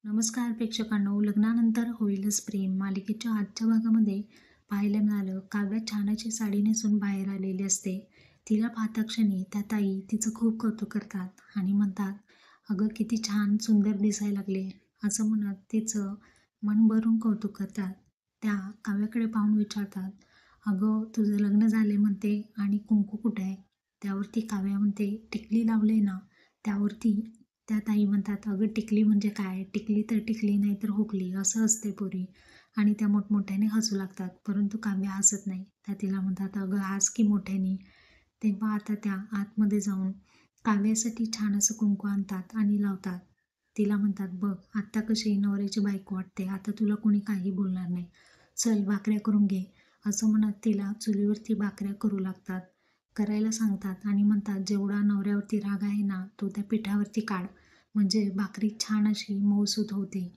नमस्कार प्रेक्षकांनो, लग्नानंतर होईलच प्रेम मालिकेच्या आजच्या भागामध्ये पाहायला मिळालं, काव्या छान अशी साडी नेसून बाहेर आलेली असते. तिला पाहता क्षणी त्या ताई तिचं खूप कौतुक करतात आणि म्हणतात, अगं किती छान सुंदर दिसायला लागले, असं म्हणत तिचं मन भरून कौतुक करतात. त्या काव्याकडे पाहून विचारतात, अगं तुझं लग्न झाले म्हणते आणि कुंकू कुठे आहे? त्यावरती काव्या म्हणते, टिकली लावले ना. त्यावरती त्या ताई म्हणतात, अगं टिकली म्हणजे काय? टिकली तर टिकली, नाही तर हुकली, असं असते पोरी. आणि त्या मोठमोठ्याने हसू लागतात. परंतु काव्या हसत नाही. त्या तिला म्हणतात, अगं हस की मोठ्याने. तेव्हा आता त्या आतमध्ये जाऊन काव्यासाठी छान असं कुंकू आणतात आणि लावतात. तिला म्हणतात, बघ आत्ता कशी नवऱ्याची बायको वाटते, आता तुला कोणी काही बोलणार नाही. चल भाकऱ्या करून घे, असं म्हणत तिला चुलीवरती भाकऱ्या करू लागतात. करायला सांगतात आणि म्हणतात, जेवढा नवऱ्यावरती राग आहे ना, तो त्या पिठावरती काढ, म्हणजे भाकरी छान अशी मऊसूत होते.